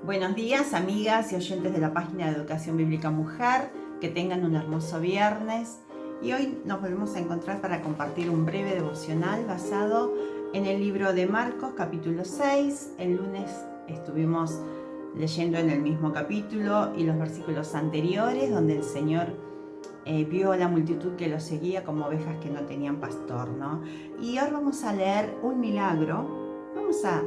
Buenos días, amigas y oyentes de la página de Educación Bíblica Mujer, que tengan un hermoso viernes. Y hoy nos volvemos a encontrar para compartir un breve devocional basado en el libro de Marcos, capítulo 6. El lunes estuvimos leyendo en el mismo capítulo y los versículos anteriores, donde el Señor vio a la multitud que lo seguía como ovejas que no tenían pastor, ¿no? Y ahora vamos a leer un milagro. Vamos a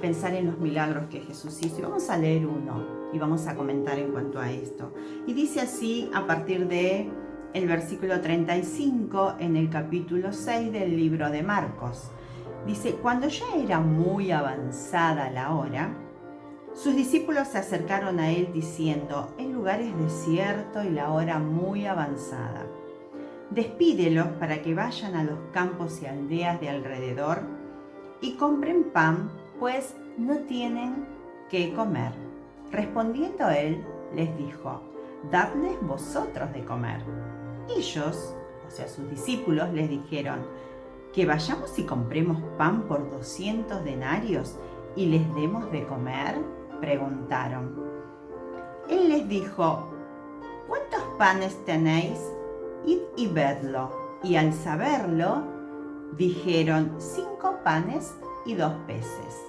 pensar en los milagros que Jesús hizo y vamos a leer uno y vamos a comentar en cuanto a esto. Y dice así a partir de el versículo 35 en el capítulo 6 del libro de Marcos. Dice: cuando ya era muy avanzada la hora, sus discípulos se acercaron a él diciendo: el lugar es desierto y la hora muy avanzada. Despídelos para que vayan a los campos y aldeas de alrededor y compren pan, pues no tienen qué comer. Respondiendo él, les dijo: dadles vosotros de comer. Ellos, o sea, sus discípulos, les dijeron: que vayamos y compremos pan por 200 denarios y les demos de comer, preguntaron. Él les dijo: ¿cuántos panes tenéis? Id y vedlo. Y al saberlo, dijeron: 5 panes y 2 peces.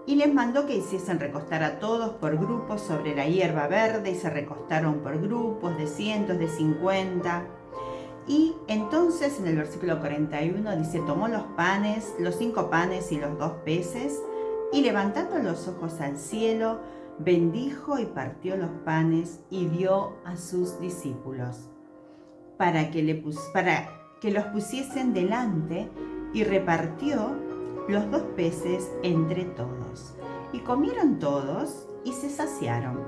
Y les mandó que hiciesen recostar a todos por grupos sobre la hierba verde, y se recostaron por grupos de cientos, de 50. Y entonces en el versículo 41 dice: tomó los 5 panes y los 2 peces, y levantando los ojos al cielo, bendijo y partió los panes y dio a sus discípulos para que los pusiesen delante, y repartió los 2 peces entre todos. Y comieron todos y se saciaron.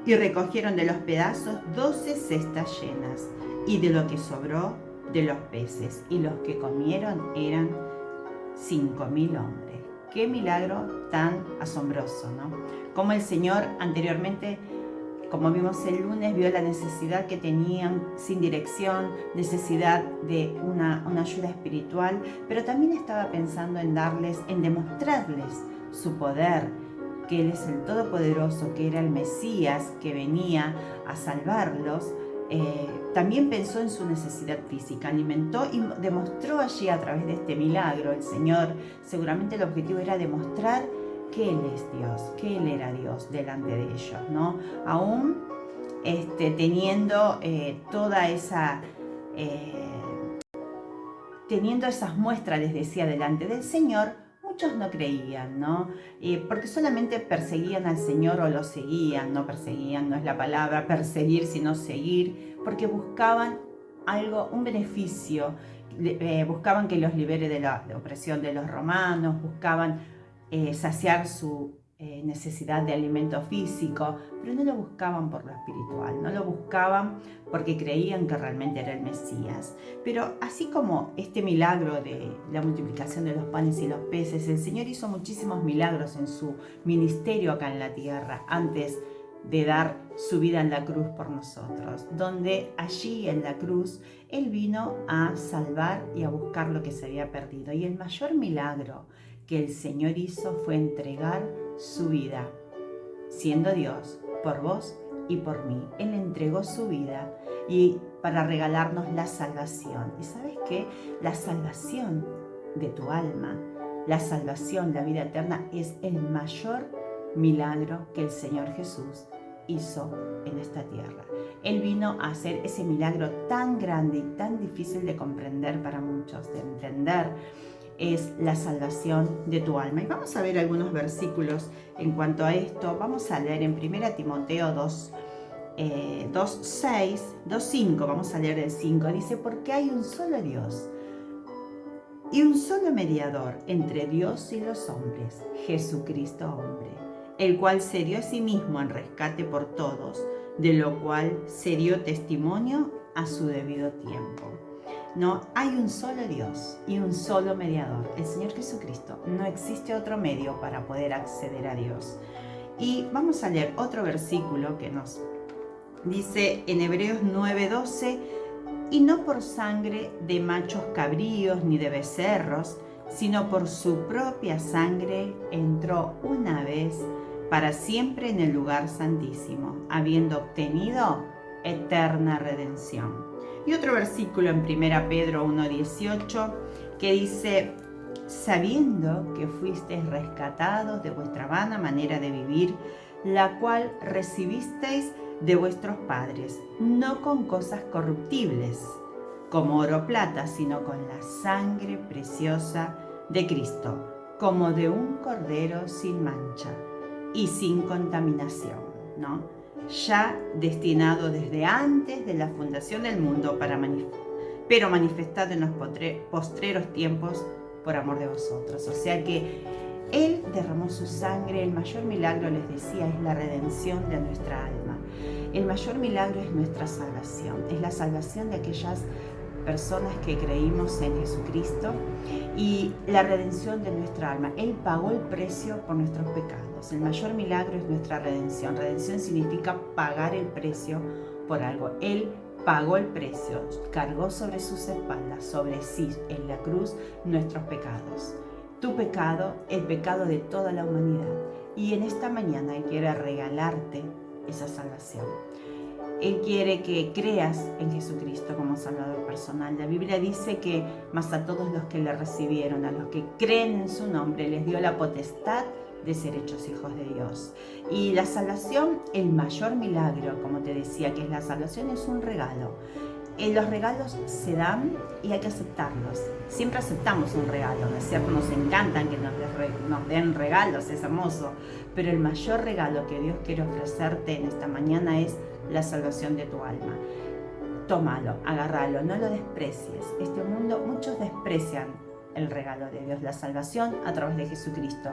Y recogieron de los pedazos 12 cestas llenas, y de lo que sobró de los peces. Y los que comieron eran 5.000 hombres. Qué milagro tan asombroso, ¿no? Como el Señor anteriormente, como vimos el lunes, vio la necesidad que tenían sin dirección, necesidad de una ayuda espiritual, pero también estaba pensando en demostrarles su poder, que Él es el Todopoderoso, que era el Mesías que venía a salvarlos. También pensó en su necesidad física, alimentó y demostró allí a través de este milagro. El Señor, seguramente el objetivo era demostrar que Él es Dios, que Él era Dios delante de ellos, ¿no? Aún teniendo teniendo esas muestras, les decía, delante del Señor, muchos no creían, ¿no? Porque solamente perseguían al Señor o lo seguían, no perseguían, no es la palabra perseguir, sino seguir, porque buscaban algo, un beneficio, buscaban que los libere de la opresión de los romanos, buscaban saciar su necesidad de alimento físico, pero no lo buscaban por lo espiritual, no lo buscaban porque creían que realmente era el Mesías. Pero así como este milagro de la multiplicación de los panes y los peces, el Señor hizo muchísimos milagros en su ministerio acá en la tierra antes de dar su vida en la cruz por nosotros, donde allí en la cruz Él vino a salvar y a buscar lo que se había perdido. Y el mayor milagro que el Señor hizo fue entregar su vida, siendo Dios, por vos y por mí. Él entregó su vida y para regalarnos la salvación. ¿Y sabes qué? La salvación de tu alma, la salvación, la vida eterna, es el mayor milagro que el Señor Jesús hizo en esta tierra. Él vino a hacer ese milagro tan grande y tan difícil de comprender para muchos, de entender. Es la salvación de tu alma. Y vamos a ver algunos versículos en cuanto a esto. Vamos a leer en 1 Timoteo 2:5, vamos a leer el 5. Dice: porque hay un solo Dios y un solo mediador entre Dios y los hombres, Jesucristo hombre, el cual se dio a sí mismo en rescate por todos, de lo cual se dio testimonio a su debido tiempo. No, hay un solo Dios y un solo mediador, el Señor Jesucristo. No existe otro medio para poder acceder a Dios. Y vamos a leer otro versículo que nos dice en Hebreos 9:12: y no por sangre de machos cabríos ni de becerros, sino por su propia sangre entró una vez para siempre en el lugar santísimo, habiendo obtenido eterna redención. Y otro versículo en 1 Pedro 1:18 que dice: sabiendo que fuisteis rescatados de vuestra vana manera de vivir, la cual recibisteis de vuestros padres, no con cosas corruptibles, como oro o plata, sino con la sangre preciosa de Cristo, como de un cordero sin mancha y sin contaminación, ¿no? Ya destinado desde antes de la fundación del mundo pero manifestado en los postreros tiempos por amor de vosotros. O sea que Él derramó su sangre. El mayor milagro, les decía, es la redención de nuestra alma. El mayor milagro es nuestra salvación. Es la salvación de aquellas personas que creímos en Jesucristo y la redención de nuestra alma. Él pagó el precio por nuestros pecados. El mayor milagro es nuestra redención. Redención significa pagar el precio por algo. Él pagó el precio, cargó sobre sus espaldas, sobre sí, en la cruz, nuestros pecados. Tu pecado, el pecado de toda la humanidad. Y en esta mañana Él quiere regalarte esa salvación. Él quiere que creas en Jesucristo como Salvador personal. La Biblia dice que más a todos los que le recibieron, a los que creen en su nombre, les dio la potestad de ser hechos hijos de Dios. Y la salvación, el mayor milagro, como te decía, que es la salvación, es un regalo. Los regalos se dan y hay que aceptarlos. Siempre aceptamos un regalo, ¿no es cierto? Nos encantan que nos den regalos, es hermoso. Pero el mayor regalo que Dios quiere ofrecerte en esta mañana es la salvación de tu alma. Tómalo, agárralo, no lo desprecies. Este mundo, muchos desprecian el regalo de Dios, la salvación a través de Jesucristo.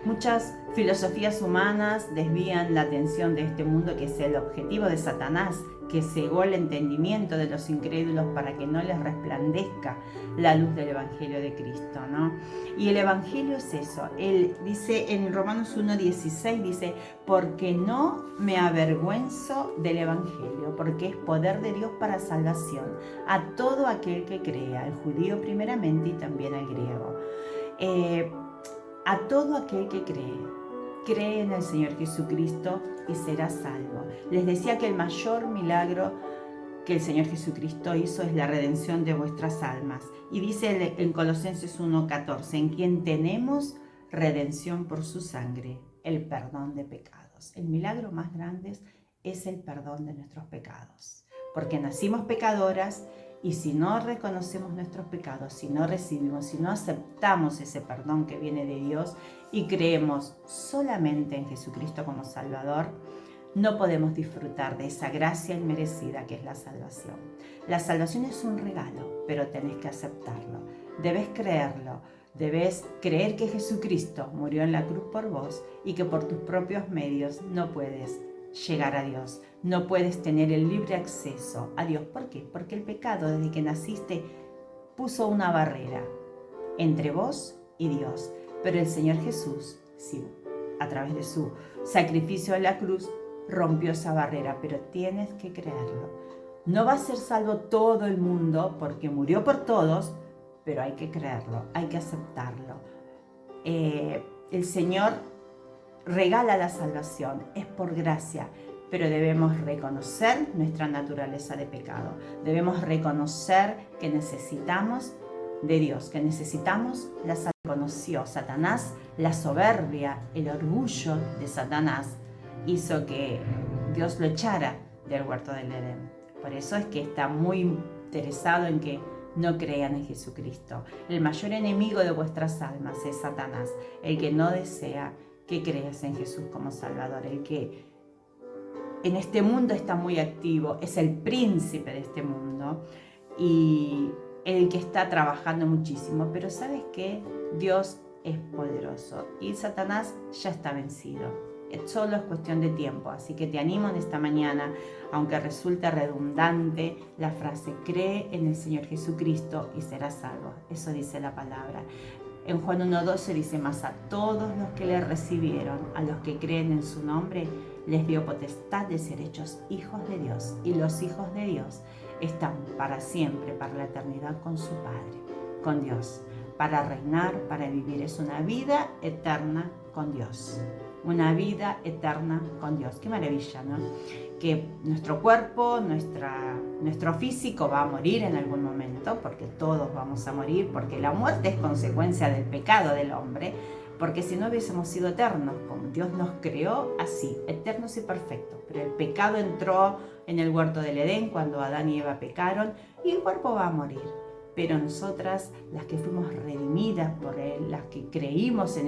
Muchas filosofías humanas desvían la atención de este mundo, que es el objetivo de Satanás, que cegó el entendimiento de los incrédulos para que no les resplandezca la luz del Evangelio de Cristo, ¿no? Y el Evangelio es eso. Él dice en Romanos 1:16, dice: porque no me avergüenzo del Evangelio, porque es poder de Dios para salvación a todo aquel que crea, al judío primeramente y también al griego. A todo aquel que cree en el Señor Jesucristo y será salvo. Les decía que el mayor milagro que el Señor Jesucristo hizo es la redención de vuestras almas. Y dice en Colosenses 1:14, en quien tenemos redención por su sangre, el perdón de pecados. El milagro más grande es el perdón de nuestros pecados. Porque nacimos pecadoras y si no reconocemos nuestros pecados, si no recibimos, si no aceptamos ese perdón que viene de Dios y creemos solamente en Jesucristo como Salvador, no podemos disfrutar de esa gracia inmerecida que es la salvación. La salvación es un regalo, pero tenés que aceptarlo. Debes creerlo. Debes creer que Jesucristo murió en la cruz por vos y que por tus propios medios no puedes llegar a Dios. No puedes tener el libre acceso a Dios. ¿Por qué? Porque el pecado, desde que naciste, puso una barrera entre vos y Dios. Pero el Señor Jesús, sí, a través de su sacrificio en la cruz, rompió esa barrera, pero tienes que creerlo. No va a ser salvo todo el mundo porque murió por todos, pero hay que creerlo, hay que aceptarlo. El Señor regala la salvación, es por gracia, pero debemos reconocer nuestra naturaleza de pecado. Debemos reconocer que necesitamos de Dios, que necesitamos la salvación. Conoció Satanás, la soberbia, el orgullo de Satanás hizo que Dios lo echara del huerto del Edén. Por eso es que está muy interesado en que no crean en Jesucristo. El mayor enemigo de vuestras almas es Satanás, el que no desea que creas en Jesús como Salvador, el que en este mundo está muy activo, es el príncipe de este mundo y el que está trabajando muchísimo. Pero ¿sabes qué? Dios es poderoso y Satanás ya está vencido. Solo es cuestión de tiempo, así que te animo en esta mañana, aunque resulte redundante la frase: cree en el Señor Jesucristo y serás salvo. Eso dice la palabra. En Juan 1:12 dice: mas a todos los que le recibieron, a los que creen en su nombre, les dio potestad de ser hechos hijos de Dios. Y los hijos de Dios están para siempre, para la eternidad con su Padre, con Dios, para reinar, para vivir. Es una vida eterna con Dios. una vida eterna con Dios. Qué maravilla, ¿no? Que nuestro cuerpo, nuestro físico va a morir en algún momento, porque todos vamos a morir, porque la muerte es consecuencia del pecado del hombre, porque si no hubiésemos sido eternos, como Dios nos creó así, eternos y perfectos. Pero el pecado entró en el huerto del Edén cuando Adán y Eva pecaron y el cuerpo va a morir. Pero nosotras, las que fuimos redimidas por Él, las que creímos en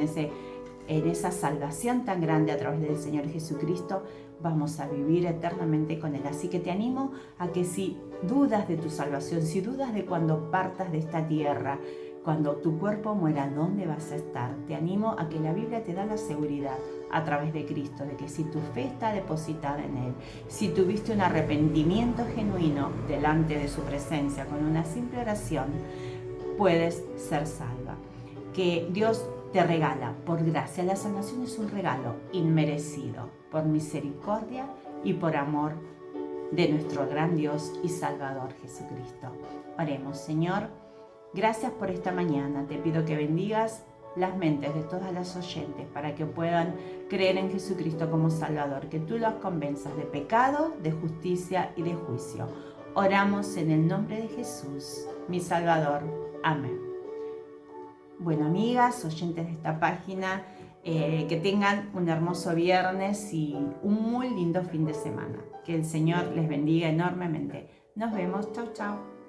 esa salvación tan grande a través del Señor Jesucristo, vamos a vivir eternamente con Él. Así que te animo a que si dudas de tu salvación, si dudas de cuando partas de esta tierra, cuando tu cuerpo muera, ¿dónde vas a estar? Te animo a que la Biblia te da la seguridad a través de Cristo, de que si tu fe está depositada en Él, si tuviste un arrepentimiento genuino delante de su presencia con una simple oración, puedes ser salva. Que Dios te regala por gracia. La salvación es un regalo inmerecido, por misericordia y por amor de nuestro gran Dios y Salvador Jesucristo. Oremos, Señor. Gracias por esta mañana. Te pido que bendigas las mentes de todas las oyentes para que puedan creer en Jesucristo como Salvador, que tú los convenzas de pecado, de justicia y de juicio. Oramos en el nombre de Jesús, mi Salvador. Amén. Bueno, amigas, oyentes de esta página, que tengan un hermoso viernes y un muy lindo fin de semana. Que el Señor les bendiga enormemente. Nos vemos. Chau, chau.